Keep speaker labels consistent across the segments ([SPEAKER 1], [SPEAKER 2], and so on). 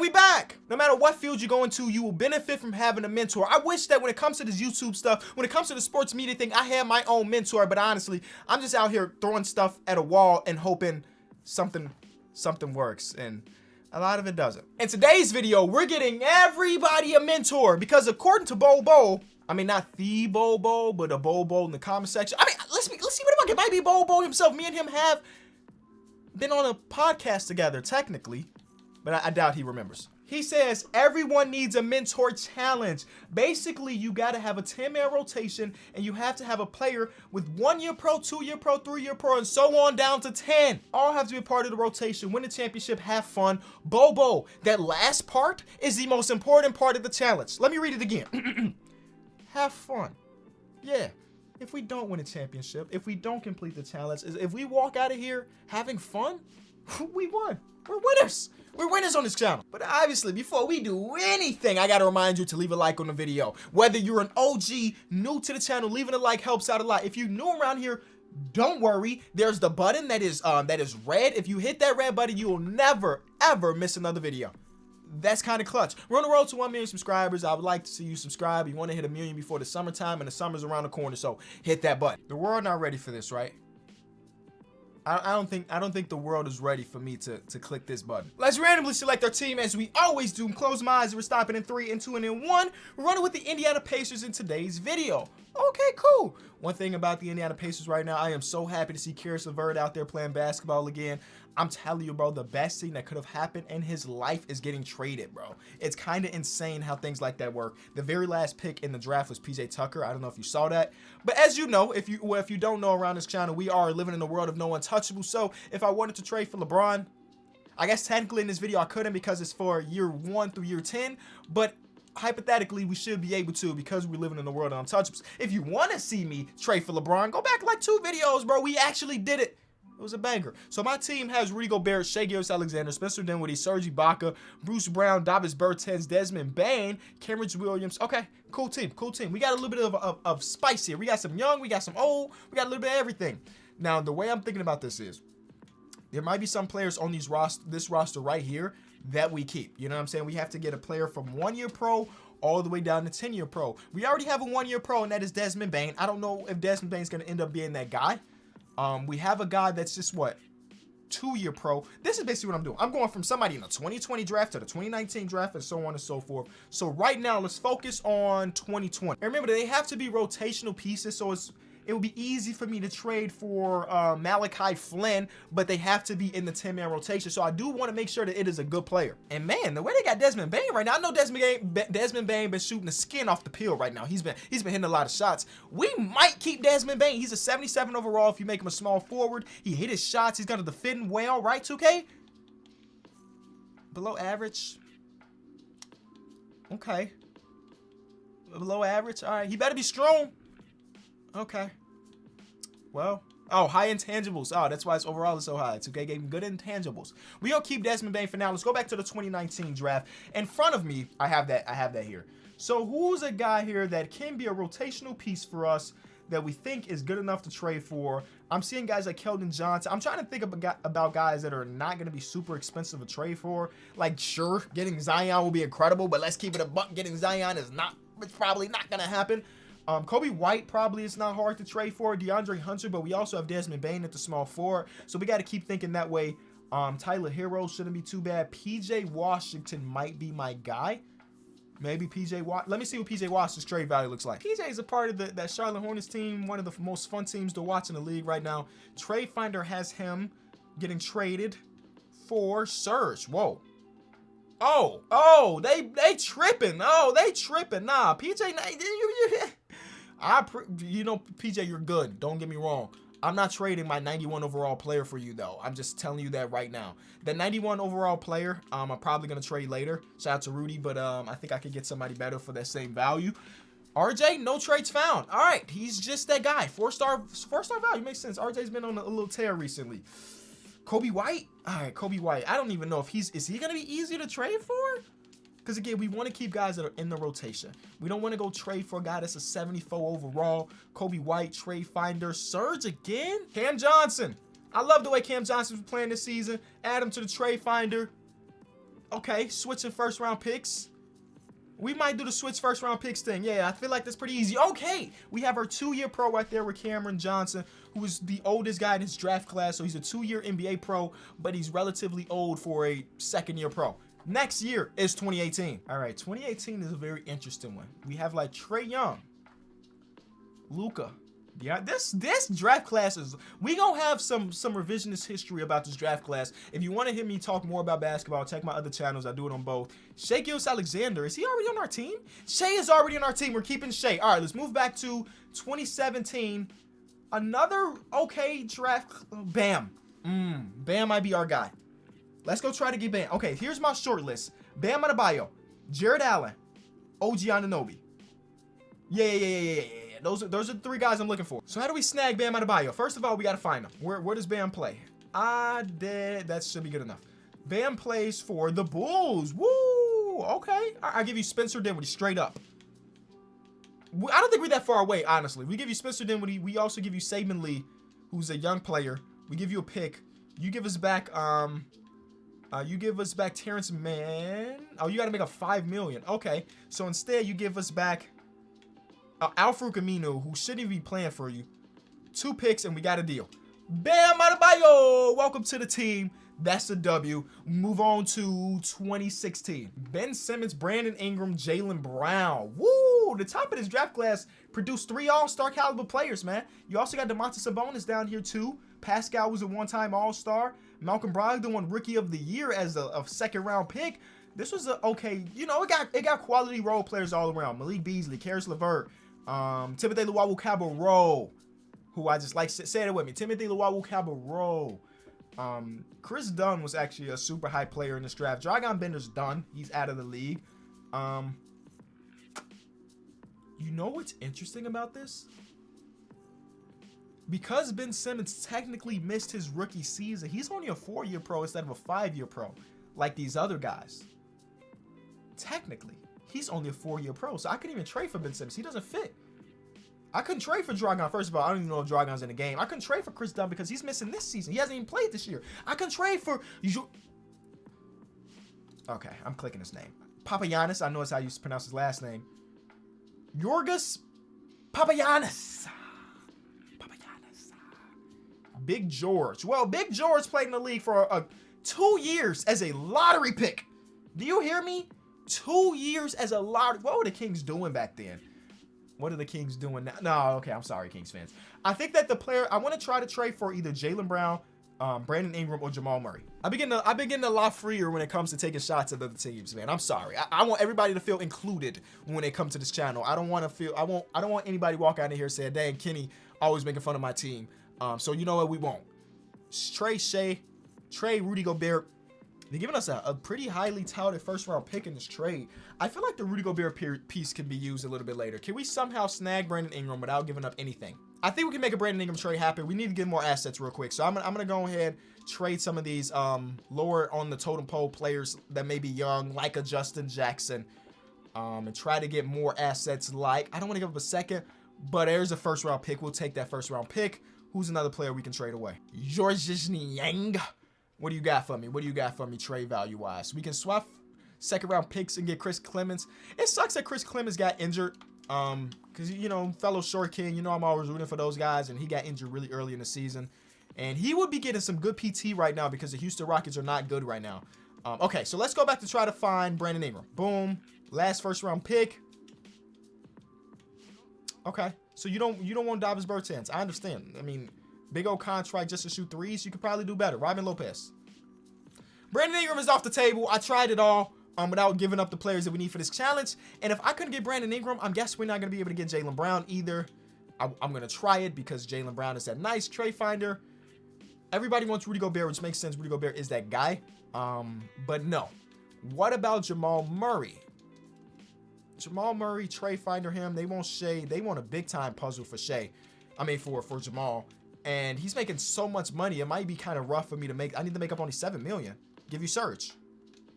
[SPEAKER 1] we back. No matter what field you go into, you will benefit from having a mentor. I wish that when it comes to this YouTube stuff, when it comes to the sports media thing, I had my own mentor, but honestly, I'm just out here throwing stuff at a wall and hoping something works, and a lot of it doesn't. In today's video, we're getting everybody a mentor because according to Bobo, I mean, not the Bobo, but a Bobo in the comment section. I mean, let's see what about it might be Bobo himself. Me and him have been on a podcast together, technically, but I doubt he remembers. He says, everyone needs a mentor challenge. Basically, you got to have a 10-man rotation, and you have to have a player with 1-year pro, 2-year pro, 3-year pro, and so on down to 10. All have to be a part of the rotation, win the championship, have fun. Bobo, that last part is the most important part of the challenge. Let me read it again. Have fun. Yeah. If we don't win a championship, if we don't complete the challenge, if we walk out of here having fun, we won. We're winners. We're winners on this channel. But obviously, before we do anything, I gotta remind you to leave a like on the video. Whether you're an OG, new to the channel, leaving a like helps out a lot. If you're new around here, don't worry. There's the button that is red. If you hit that red button, you will never, ever miss another video. That's kind of clutch. We're on the road to 1 million subscribers. I would like to see you subscribe. You want to hit 1 million before the summertime, and the summer's around the corner, so hit that button. The world not ready for this, right? I don't think the world is ready for me to click this button. Let's randomly select our team as we always do. Close my eyes. We're stopping in 3 and 2 and in 1. We're running with the Indiana Pacers in today's video. Okay, cool. One thing about the Indiana Pacers right now, I am so happy to see Karis LeVert out there playing basketball again. I'm telling you, bro, the best thing that could have happened in his life is getting traded, bro. It's kind of insane how things like that work. The very last pick in the draft was PJ Tucker. I don't know if you saw that. But as you know, if you don't know around this channel, we are living in a world of no untouchable. So if I wanted to trade for LeBron, I guess technically in this video I couldn't because it's for year 1 through year 10. But hypothetically, we should be able to because we're living in the world of untouchables. If you want to see me trade for LeBron, go back like 2 videos, bro. We actually did it. It was a banger. So my team has Rudy Gobert, Shai Gilgeous-Alexander, Spencer Dinwiddie, Serge Ibaka, Bruce Brown, Davis Bertans, Desmond Bane, Cameron Williams. Okay, cool team, cool team. We got a little bit of spice here. We got some young, we got some old, we got a little bit of everything. Now, the way I'm thinking about this is there might be some players on this roster right here that we keep. You know what I'm saying? We have to get a player from 1-year pro all the way down to 10-year pro. We already have a 1-year pro, and that is Desmond Bane. I don't know if Desmond Bane's going to end up being that guy. We have a guy that's just, what, 2-year pro. This is basically what I'm doing. I'm going from somebody in the 2020 draft to the 2019 draft and so on and so forth. So right now, let's focus on 2020. And remember, they have to be rotational pieces, so it would be easy for me to trade for Malachi Flynn, but they have to be in the 10-man rotation. So I do want to make sure that it is a good player. And man, the way they got Desmond Bane right now, I know Desmond Bane been shooting the skin off the peel right now. He's been hitting a lot of shots. We might keep Desmond Bane. He's a 77 overall if you make him a small forward. He hit his shots. He's gonna defend well, right, 2K? Below average. Okay. Below average. All right. He better be strong. Okay. Well, oh, high intangibles. Oh, that's why his overall is so high. 2K gave him good intangibles. We gonna keep Desmond Bane for now. Let's go back to the 2019 draft. In front of me, I have that here. So who's a guy here that can be a rotational piece for us that we think is good enough to trade for? I'm seeing guys like Keldon Johnson. I'm trying to think about guys that are not going to be super expensive to trade for. Like, sure, getting Zion will be incredible, but let's keep it a buck. Getting Zion it's probably not going to happen. Kobe White probably is not hard to trade for. DeAndre Hunter, but we also have Desmond Bane at the small forward. So we got to keep thinking that way. Tyler Hero shouldn't be too bad. PJ Washington might be my guy. Maybe PJ Watt. Let me see what PJ Washington's trade value looks like. PJ is a part of that Charlotte Hornets team, one of the most fun teams to watch in the league right now. Trade Finder has him getting traded for Serge. Whoa. Oh, they tripping. Oh, they tripping. Nah, PJ, you know, PJ, you're good. Don't get me wrong. I'm not trading my 91 overall player for you, though. I'm just telling you that right now. The 91 overall player, I'm probably going to trade later. Shout out to Rudy, but I think I could get somebody better for that same value. RJ, no trades found. All right, he's just that guy. Four-star value. Makes sense. RJ's been on a little tear recently. Kobe White? All right, Kobe White. I don't even know if is he going to be easy to trade for? Because, again, we want to keep guys that are in the rotation. We don't want to go trade for a guy that's a 74 overall. Kobe White, trade finder. Serge again? Cam Johnson. I love the way Cam Johnson was playing this season. Add him to the trade finder. Okay, switching first round picks. We might do the switch first round picks thing. Yeah, I feel like that's pretty easy. Okay, we have our 2-year pro right there with Cameron Johnson, who is the oldest guy in his draft class. So he's a 2-year NBA pro, but he's relatively old for a 2nd-year pro. Next year is 2018. All right, 2018 is a very interesting one. We have like Trae Young, Luka. Yeah, this draft class is, we gonna have some revisionist history about this draft class. If you want to hear me talk more about basketball, check my other channels. I do it on both. Shai Gilgeous-Alexander, is he already on our team? Shai is already on our team. We're keeping Shai. All right, let's move back to 2017. Another okay draft. Bam. Bam might be our guy. Let's go try to get Bam. Okay, here's my short list. Bam Adebayo, Jared Allen, OG Anunoby. Yeah. Those are the 3 guys I'm looking for. So how do we snag Bam Adebayo? First of all, we got to find him. Where does Bam play? That should be good enough. Bam plays for the Bulls. Woo! Okay. I'll give you Spencer Dinwiddie straight up. I don't think we're that far away, honestly. We give you Spencer Dinwiddie. We also give you Saban Lee, who's a young player. We give you a pick. You give us back Terrence Mann. Oh, you got to make up $5 million. Okay. So instead, you give us back Al-Farouq Aminu, who shouldn't even be playing for you. 2 picks, and we got a deal. Bam Adebayo! Welcome to the team. That's a W. Move on to 2016. Ben Simmons, Brandon Ingram, Jaylen Brown. Woo! The top of this draft class produced 3 all-star caliber players, man. You also got Domantas Sabonis down here, too. Pascal was a one-time all-star. Malcolm Brogdon won Rookie of the Year as a 2nd-round pick. This was a okay, you know, it got quality role players all around. Malik Beasley, Karis LeVert, Timothy Luwawu-Cabarrot, who I just like, say it with me, Timothy Luwawu-Cabarrot. Chris Dunn was actually a super high player in this draft. Dragan Bender's done. He's out of the league. You know what's interesting about this? Because Ben Simmons technically missed his rookie season, he's only a 4-year pro instead of a 5-year pro, like these other guys. Technically, he's only a 4-year pro, so I couldn't even trade for Ben Simmons. He doesn't fit. I couldn't trade for Dragan. First of all, I don't even know if Dragan's in the game. I couldn't trade for Chris Dunn because he's missing this season. He hasn't even played this year. I couldn't trade for... Okay, I'm clicking his name. Papagiannis. I know it's how you pronounce his last name. Yorgos Papagiannis. Big George. Well, Big George played in the league for 2 years as a lottery pick. Do you hear me? 2 years as a lottery. What were the Kings doing back then? What are the Kings doing now? No, okay, I'm sorry, Kings fans. I think that the player I want to try to trade for either Jaylen Brown, Brandon Ingram, or Jamal Murray. I've been getting a lot freer when it comes to taking shots at other teams, man. I'm sorry. I want everybody to feel included when they come to this channel. I don't want anybody walk out of here saying, "Dang, Kenny always making fun of my team." So you know what? We won't. Trey Shea, Rudy Gobert. They're giving us a pretty highly touted 1st-round pick in this trade. I feel like the Rudy Gobert piece can be used a little bit later. Can we somehow snag Brandon Ingram without giving up anything? I think we can make a Brandon Ingram trade happen. We need to get more assets real quick. So I'm gonna go ahead, trade some of these lower on the totem pole players that may be young, like a Justin Jackson, and try to get more assets like, I don't want to give up a 2nd, but there's a 1st-round pick. We'll take that 1st-round pick. Who's another player we can trade away? Georges Niang. What do you got for me? What do you got for me trade value-wise? We can swap 2nd-round picks and get Chris Clemens. It sucks that Chris Clemens got injured because, you know, fellow short king, you know I'm always rooting for those guys, and he got injured really early in the season. And he would be getting some good PT right now because the Houston Rockets are not good right now. Okay, so let's go back to try to find Brandon Ingram. Boom. Last 1st-round pick. Okay, so you don't want Davis Bertans. I understand. I mean, big old contract just to shoot threes. You could probably do better. Robin Lopez. Brandon Ingram is off the table. I tried it all without giving up the players that we need for this challenge. And if I couldn't get Brandon Ingram, I guess we're not going to be able to get Jaylen Brown either. I'm going to try it because Jaylen Brown is that nice trade finder. Everybody wants Rudy Gobert, which makes sense. Rudy Gobert is that guy. But no. What about Jamal Murray? Jamal Murray, trade finder him. They want Shea. They want a big-time puzzle for Shea. I mean, for Jamal. And he's making so much money, it might be kind of rough for me to make. I need to make up only $7 million. Give you Surge.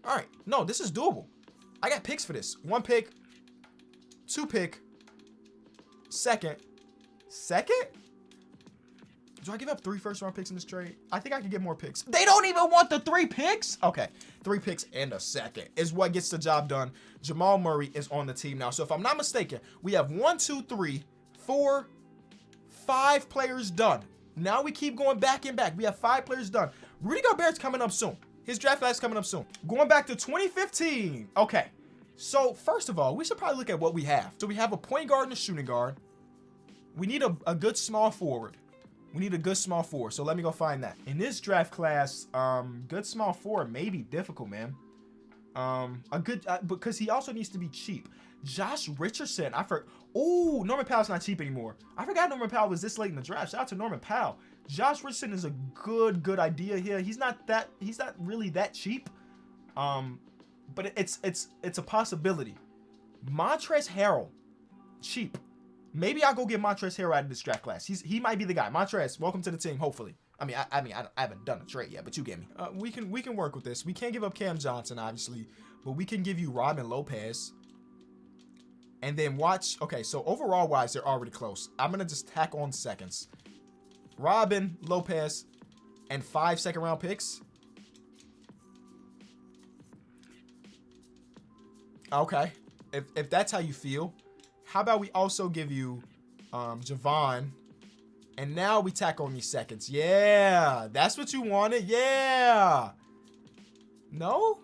[SPEAKER 1] All right. No, this is doable. I got picks for this. 1 pick. 2 pick. 2nd. Do I give up 3 first-round picks in this trade? I think I can get more picks. They don't even want the 3 picks? Okay, 3 picks and a second is what gets the job done. Jamal Murray is on the team now. So if I'm not mistaken, we have 1, 2, 3, 4, 5 players done. Now we keep going back and back. We have 5 players done. Rudy Gobert's coming up soon. His draft class coming up soon. Going back to 2015. Okay, so first of all, we should probably look at what we have. So we have a point guard and a shooting guard. We need a good small forward. We need a good small forward, so let me go find that. In this draft class, good small forward may be difficult, man. Because he also needs to be cheap. Josh Richardson, oh, Norman Powell's not cheap anymore. I forgot Norman Powell was this late in the draft. Shout out to Norman Powell. Josh Richardson is a good idea here. He's not really that cheap. But it's a possibility. Montrezl Harrell, cheap. Maybe I'll go get Montrezl Harrell out of this draft class. He might be the guy. Montrezl, welcome to the team. Hopefully. I haven't done a trade yet, but you get me. We can work with this. We can't give up Cam Johnson, obviously, but we can give you Robin Lopez. And then watch. Okay, so overall wise, they're already close. I'm gonna just tack on seconds. Robin Lopez and 5 second-round picks. Okay, if that's how you feel. How about we also give you Javon, and now we tack on these seconds. Yeah, that's what you wanted. Yeah. No.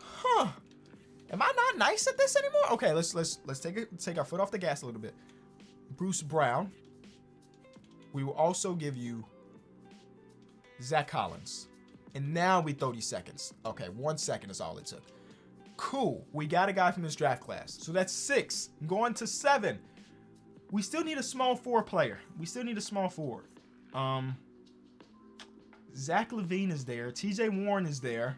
[SPEAKER 1] Huh. Am I not nice at this anymore? Okay, let's take our foot off the gas a little bit. Bruce Brown. We will also give you Zach Collins, and now we throw these seconds. Okay, 1 second is all it took. Cool. We got a guy from this draft class. So that's 6. Going to 7. We still need a small forward player. Zach LaVine is there. TJ Warren is there.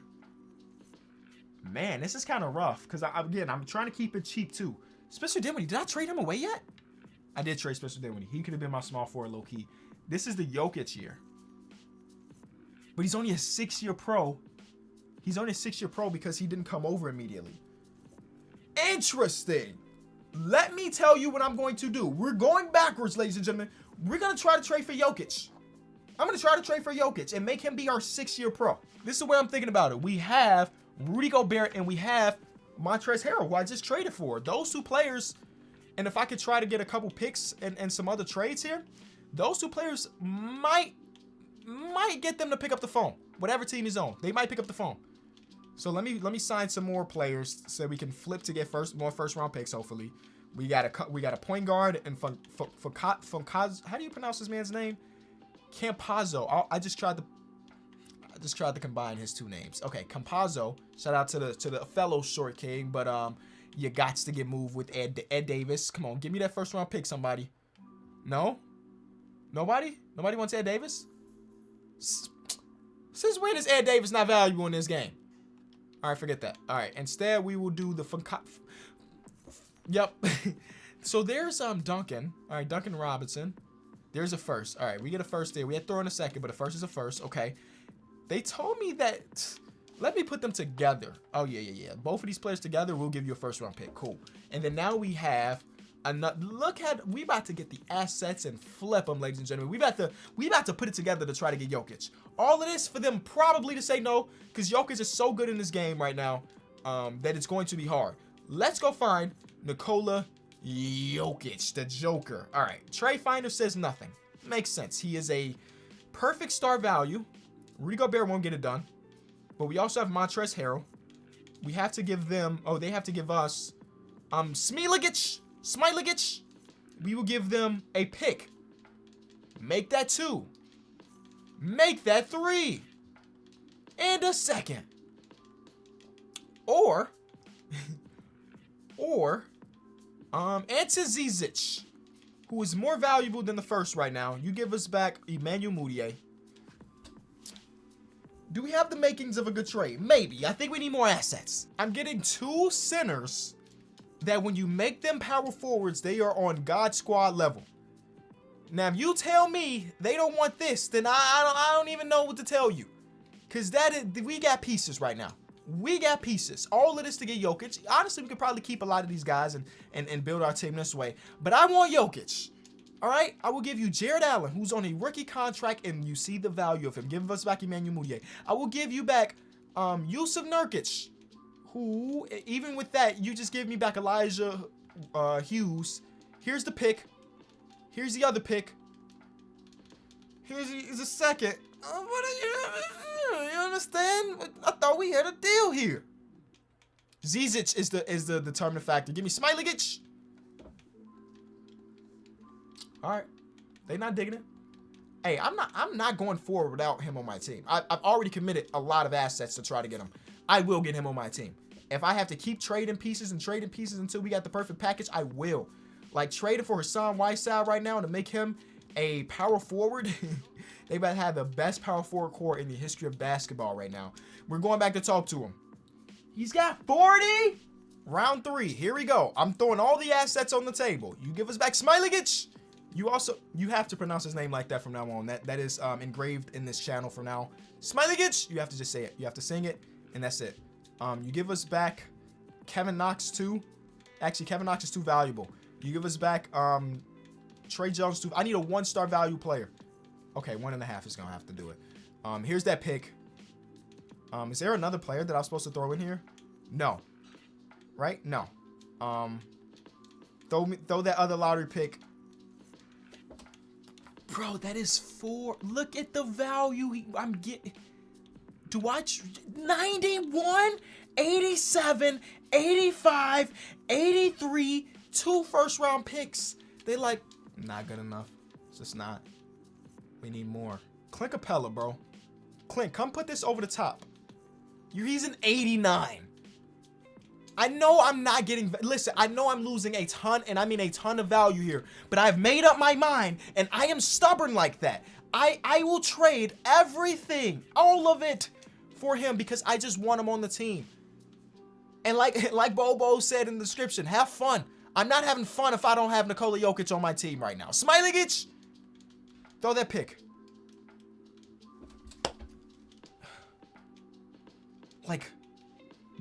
[SPEAKER 1] Man, this is kind of rough. Because, I'm trying to keep it cheap, too. Spencer Dinwiddie. Did I trade him away yet? I did trade Spencer Dinwiddie. He could have been my small forward low-key. This is the Jokic year. But he's only a 6-year pro. He's only a 6-year pro because he didn't come over immediately. Interesting. Let me tell you what I'm going to do. We're going backwards, ladies and gentlemen. We're going to try to trade for Jokic. I'm going to try to trade for Jokic and make him be our 6-year pro. This is the way I'm thinking about it. We have Rudy Gobert and we have Montrezl Harrell, who I just traded for. Those 2 players, and if I could try to get a couple picks and some other trades here, those 2 players might get them to pick up the phone. Whatever team he's on, they might pick up the phone. So let me sign some more players so we can flip to get more first round picks. Hopefully, we got a point guard and Funkaz. How do you pronounce this man's name? Campazzo. I just tried to combine his 2 names. Okay, Campazzo. Shout out to the fellow short king, but you got to get moved with Ed Davis. Come on, give me that first round pick, somebody. No, nobody wants Ed Davis. Since when is Ed Davis not valuable in this game? All right, forget that. All right, instead we will do the Yep. So there's Duncan. All right, Duncan Robinson. There's a first. All right, we get a first there. We had to throw in a second, but a first is a first. Okay. They told me that. Let me put them together. Oh yeah. Both of these players together, we'll give you a first round pick. Cool. And then now we have another. We about to get the assets and flip them, ladies and gentlemen. We about to put it together to try to get Jokic. All of this for them probably to say no, because Jokic is so good in this game right now that it's going to be hard. Let's go find Nikola Jokic, the Joker. All right, Trade Finder says nothing. Makes sense. He is a perfect star value. Rudy Gobert won't get it done. But we also have Montrezl Harrell. We have to give them, they have to give us Smailagic. We will give them a pick. Make that 2. Make that 3. And a second. Or Ante Zizic, who is more valuable than the first right now. You give us back Emmanuel Mudiay. Do we have the makings of a good trade? Maybe. I think we need more assets. I'm getting 2 centers that when you make them power forwards, they are on God squad level. Now, if you tell me they don't want this, then I don't even know what to tell you. Because we got pieces right now. We got pieces. All of this to get Jokic. Honestly, we could probably keep a lot of these guys and build our team this way. But I want Jokic. All right, I will give you Jared Allen, who's on a rookie contract, and you see the value of him. Give us back Emmanuel Mudiay. I will give you back Yusuf Nurkic, who, even with that, you just give me back Elijah Hughes. Here's the pick. Here's the other pick. Here's the second. What are you understand? I thought we had a deal here. Zizic is the determining factor. Give me Smailagic. All right, they not digging it. Hey, I'm not going forward without him on my team. I've already committed a lot of assets to try to get him. I will get him on my team. If I have to keep trading pieces until we got the perfect package, I will. Like trading for Hassan Whiteside right now to make him a power forward. They about to have the best power forward core in the history of basketball right now. We're going back to talk to him. He's got 40. Round 3. Here we go. I'm throwing all the assets on the table. You give us back Smailagic. You have to pronounce his name like that from now on. That is engraved in this channel from now. Smailagic. You have to just say it. You have to sing it, and that's it. You give us back Kevin Knox too. Actually, Kevin Knox is too valuable. You give us back Trey Jones too. I need a 1-star value player. Okay, 1.5 is gonna have to do it. Here's that pick. Is there another player that I was supposed to throw in here? No. Right? No. Throw that other lottery pick. Bro, that is 4. Look at the value I'm getting. Do I 91, 87, 85, 83, 2 first-round picks. They like, not good enough. It's just not. We need more. Clint Capella, bro. Clint, come put this over the top. He's an 89. I know I'm not getting, listen, I know I'm losing a ton, and I mean a ton of value here, but I've made up my mind, and I am stubborn like that. I will trade everything, all of it, for him because I just want him on the team. And like Bobo said in the description, have fun. I'm not having fun if I don't have Nikola Jokic on my team right now. Smailagic, throw that pick. Like,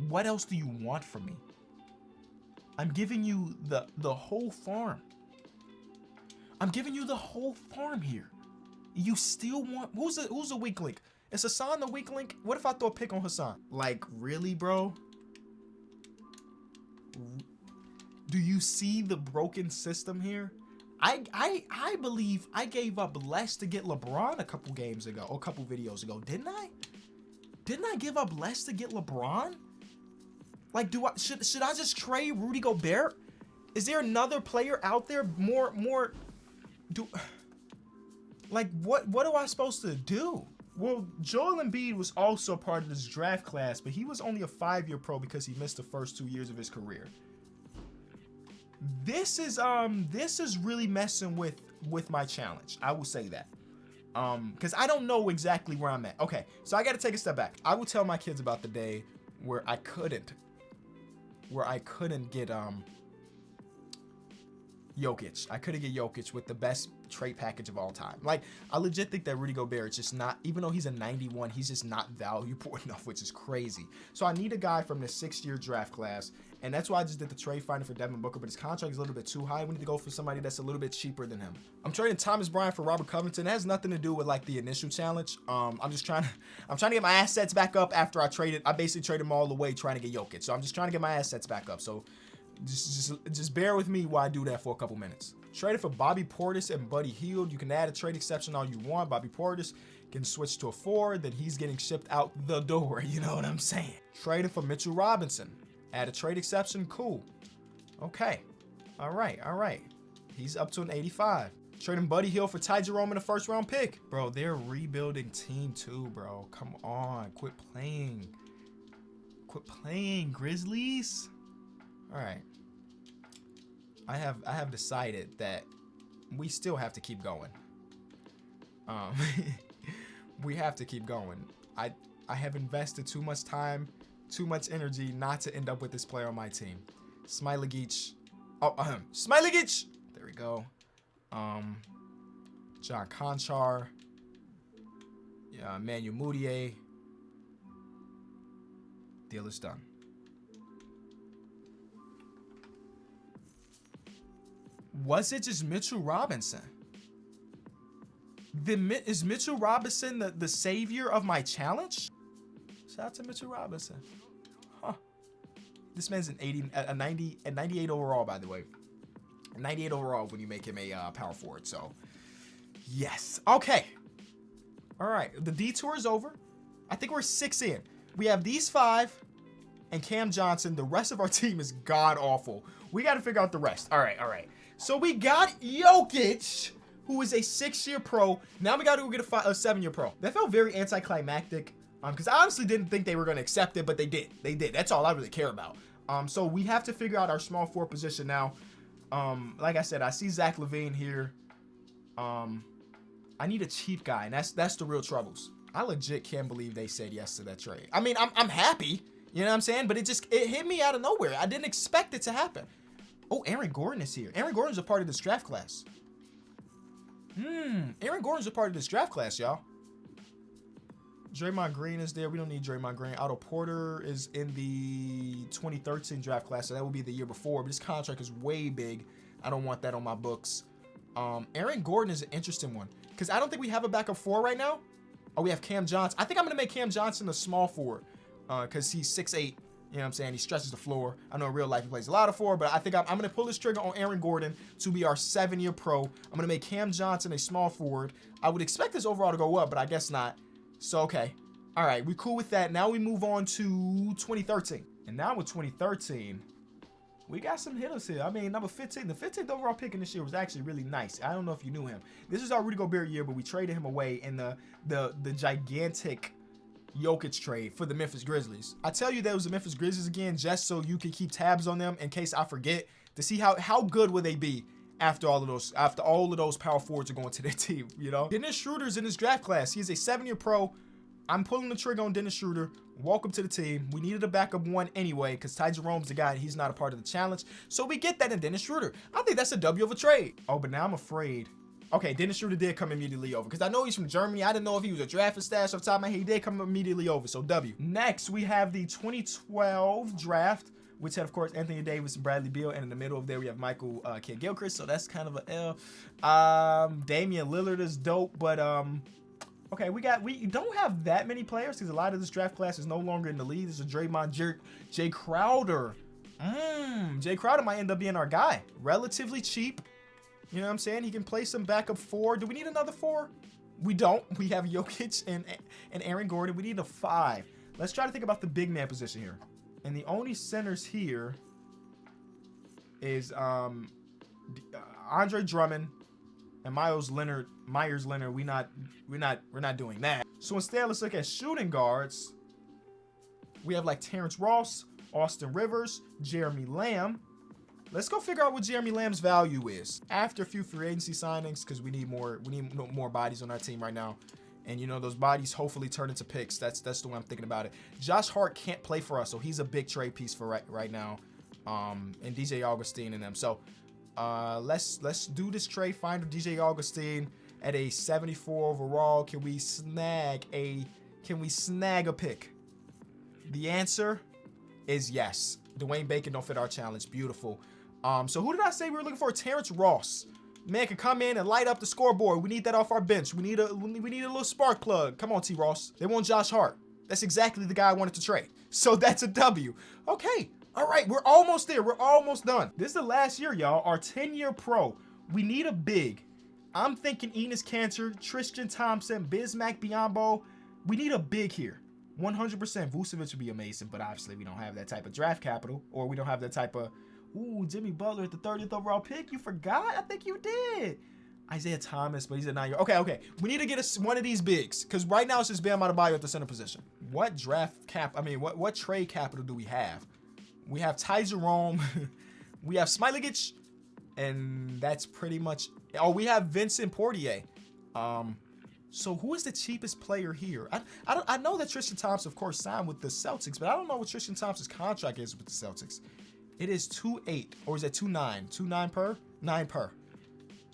[SPEAKER 1] what else do you want from me? I'm giving you the whole farm. I'm giving you the whole farm here. You still want, who's the weak link? Is Hassan the weak link? What if I throw a pick on Hassan? Like, really, bro? Do you see the broken system here? I believe I gave up less to get LeBron a couple games ago, or a couple videos ago, didn't I? Didn't I give up less to get LeBron? Like, should I just trade Rudy Gobert? Is there another player out there like what am I supposed to do? Well, Joel Embiid was also part of this draft class, but he was only a 5-year pro because he missed the first 2 years of his career. This is really messing with my challenge. I will say that. Because I don't know exactly where I'm at. Okay, so I got to take a step back. I will tell my kids about the day where I couldn't get Jokic. I couldn't get Jokic with the best trade package of all time. Like, I legit think that Rudy Gobert is just not, even though he's a 91, he's just not valuable enough, which is crazy. So I need a guy from the 6th-year draft class, and that's why I just did the trade finder for Devin Booker, but his contract is a little bit too high. We need to go for somebody that's a little bit cheaper than him. I'm trading Thomas Bryant for Robert Covington. It has nothing to do with like the initial challenge. I'm trying to get my assets back up after I basically traded them all away trying to get Jokic. So I'm just trying to get my assets back up. So just bear with me while I do that for a couple minutes. Traded for Bobby Portis and Buddy Hield. You can add a trade exception all you want. Bobby Portis can switch to a 4, then he's getting shipped out the door. You know what I'm saying? Traded for Mitchell Robinson. Add a trade exception. Cool. Okay. All right. He's up to an 85. Trading Buddy Hield for Ty Jerome in a 1st-round pick. Bro, they're a rebuilding team too, bro. Come on. Quit playing. Grizzlies. All right. I have decided that we still have to keep going. We have to keep going. I have invested too much time, too much energy not to end up with this player on my team. Smailagic. Smailagic. There we go. John Conchar. Emmanuel Mudiay. Deal is done. Was it just Mitchell Robinson? Is Mitchell Robinson the savior of my challenge? Shout out to Mitchell Robinson. Huh. This man's an 98 overall, by the way. 98 overall when you make him a power forward. So, yes. Okay. All right. The detour is over. I think we're 6 in. We have these 5 and Cam Johnson. The rest of our team is god awful. We got to figure out the rest. All right. So we got Jokic, who is a 6-year pro. Now we got to go get a 7-year pro. That felt very anticlimactic because I honestly didn't think they were going to accept it, but they did. They did. That's all I really care about. So we have to figure out our small forward position now. Like I said, I see Zach LaVine here. I need a cheap guy, and that's the real troubles. I legit can't believe they said yes to that trade. I mean, I'm happy, you know what I'm saying? But it hit me out of nowhere. I didn't expect it to happen. Oh, Aaron Gordon is here. Aaron Gordon's a part of this draft class. Aaron Gordon's a part of this draft class, y'all. Draymond Green is there. We don't need Draymond Green. Otto Porter is in the 2013 draft class, so that would be the year before. But this contract is way big. I don't want that on my books. Aaron Gordon is an interesting one because I don't think we have a backup 4 right now. Oh, we have Cam Johnson. I think I'm going to make Cam Johnson a small forward because he's 6'8". You know what I'm saying? He stretches the floor. I know in real life he plays a lot of 4, but I think I'm going to pull this trigger on Aaron Gordon to be our 7-year pro. I'm going to make Cam Johnson a small forward. I would expect this overall to go up, but I guess not. So, okay. All right, we cool with that. Now we move on to 2013. And now with 2013, we got some hitters here. I mean, number 15, the 15th overall pick in this year was actually really nice. I don't know if you knew him. This is our Rudy Gobert year, but we traded him away in the gigantic Jokic trade for the Memphis Grizzlies. I tell you that it was the Memphis Grizzlies again, just so you can keep tabs on them in case I forget, to see how good will they be after all of those power forwards are going to their team, you know? Dennis Schroeder's in this draft class. He's a 7-year pro. I'm pulling the trigger on Dennis Schroeder. Welcome to the team. We needed a backup 1 anyway because Ty Jerome's the guy and he's not a part of the challenge. So we get that in Dennis Schroeder. I think that's a W of a trade. Oh, but now I'm afraid. Okay, Dennis Schroeder did come immediately over because I know he's from Germany. I didn't know if he was a drafted stash off the top of my head. He did come immediately over, so W. Next, we have the 2012 draft, which had, of course, Anthony Davis and Bradley Beal. And in the middle of there, we have Michael Kidd-Gilchrist, so that's kind of an L. Damian Lillard is dope, but okay, we don't have that many players because a lot of this draft class is no longer in the league. This is Draymond, Jay Crowder. Jay Crowder might end up being our guy. Relatively cheap. You know what I'm saying? He can play some backup 4. Do we need another 4? We don't. We have Jokic and Aaron Gordon. We need a 5. Let's try to think about the big man position here. And the only centers here is Andre Drummond and Myers Leonard. We're not doing that. So instead, let's look at shooting guards. We have like Terrence Ross, Austin Rivers, Jeremy Lamb. Let's go figure out what Jeremy Lamb's value is after a few free agency signings because we need more bodies on our team right now. And you know those bodies hopefully turn into picks. That's the way I'm thinking about it. Josh Hart can't play for us, so he's a big trade piece for right now. And DJ Augustine and them. So let's do this trade. Find DJ Augustine at a 74 overall. Can we snag a pick? The answer is yes. Dwayne Bacon don't fit our challenge. Beautiful. So who did I say we were looking for? Terrence Ross. Man can come in and light up the scoreboard. We need that off our bench. We need a little spark plug. Come on, T. Ross. They want Josh Hart. That's exactly the guy I wanted to trade. So that's a W. Okay. All right. We're almost there. We're almost done. This is the last year, y'all. Our 10-year pro. We need a big. I'm thinking Enes Kanter, Tristan Thompson, Bismack Biyombo. We need a big here. 100%. Vucevic would be amazing, but obviously we don't have that type of draft capital, or we don't have that type of, Jimmy Butler at the 30th overall pick. You forgot? I think you did. Isaiah Thomas, but he's a 9-year. Okay. We need to get one of these bigs, because right now it's just Bam Adebayo at the center position. What what trade capital do we have? We have Ty Jerome. We have Smailagic, and that's pretty much, we have Vincent Portier. So who is the cheapest player here? I know that Tristan Thompson, of course, signed with the Celtics, but I don't know what Tristan Thompson's contract is with the Celtics. It is 2.8, or is it 2.9? 2.9 per? 9 per.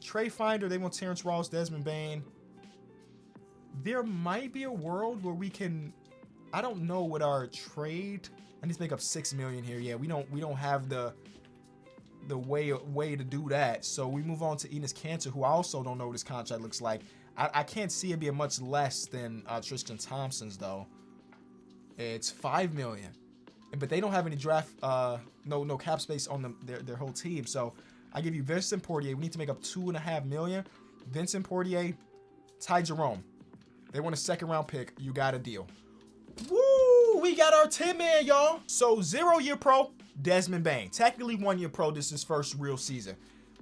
[SPEAKER 1] Trade Finder, they want Terrence Ross, Desmond Bane. There might be a world where we can, I don't know what our trade, I need to make up $6 million here. Yeah, we don't have the, the way to do that. So we move on to Enes Kanter, who I also don't know what his contract looks like. I can't see it being much less than Tristan Thompson's though. It's $5 million, but they don't have any draft no cap space on their whole team. So I give you Vincent Poirier. We need to make up $2.5 million. Vincent Poirier, Ty Jerome. They want a second-round pick. You got a deal. Woo! We got our 10-man, y'all. So 0-year pro, Desmond Bane. Technically 1-year pro. This is his first real season.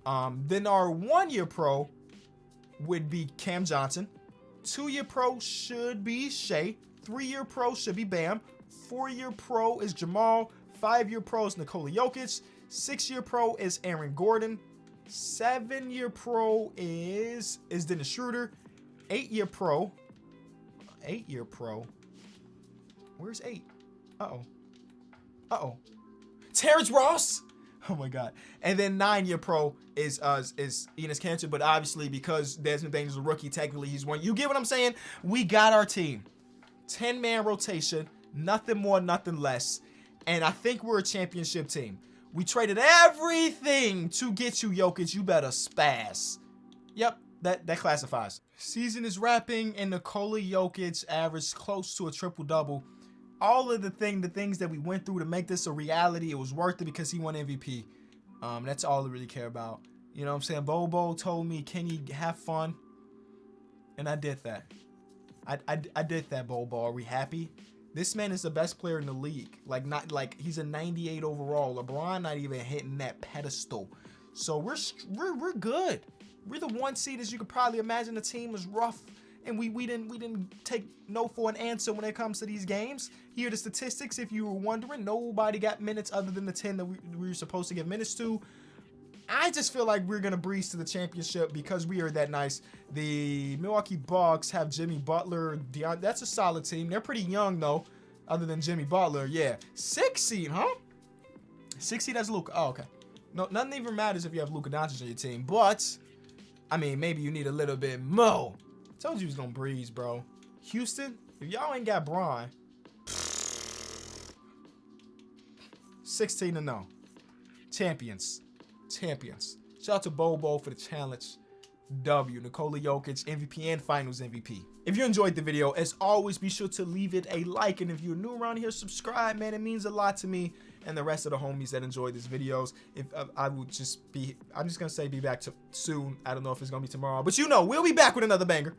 [SPEAKER 1] Then our 1-year pro would be Cam Johnson. 2-year pro should be Shea. 3-year pro should be Bam. 4-year pro is Jamal. 5-year pro is Nikola Jokic. 6-year pro is Aaron Gordon. 7-year pro is Dennis Schroeder. 8-year pro. 8-year pro. Where's 8? Uh-oh. Terrence Ross. Oh my God. And then 9-year pro is Enes Kanter, but obviously because Desmond Bane is a rookie, technically he's one. You get what I'm saying? We got our team. 10-man rotation, nothing more, nothing less. And I think we're a championship team. We traded everything to get you, Jokic. You better spaz. Yep, that classifies. Season is wrapping, and Nikola Jokic averaged close to a triple-double. All of the things that we went through to make this a reality, it was worth it because he won MVP. That's all I really care about. You know what I'm saying? Bobo told me, can you have fun? And I did that. I did that, Bobo. Are we happy? This man is the best player in the league. He's a 98 overall. LeBron not even hitting that pedestal. So we're good. We're the 1 seed, as you could probably imagine. The team was rough, and we didn't take no for an answer when it comes to these games. Here are the statistics. If you were wondering, nobody got minutes other than the 10 that we were supposed to give minutes to. I just feel like we're going to breeze to the championship because we are that nice. The Milwaukee Bucks have Jimmy Butler. That's a solid team. They're pretty young, though, other than Jimmy Butler. Yeah. 6 seed, huh? 6 seed has Luka. Oh, okay. No, nothing even matters if you have Luka Doncic on your team. But, I mean, maybe you need a little bit more. Told you he was going to breeze, bro. Houston, if y'all ain't got Bron, 16-0. Champions. Shout out to Bobo for the challenge. W. Nikola Jokic, MVP and Finals MVP. If you enjoyed the video, as always, be sure to leave it a like. And if you're new around here, subscribe, man. It means a lot to me and the rest of the homies that enjoy these videos. I'm just going to say be back soon. I don't know if it's going to be tomorrow, but we'll be back with another banger.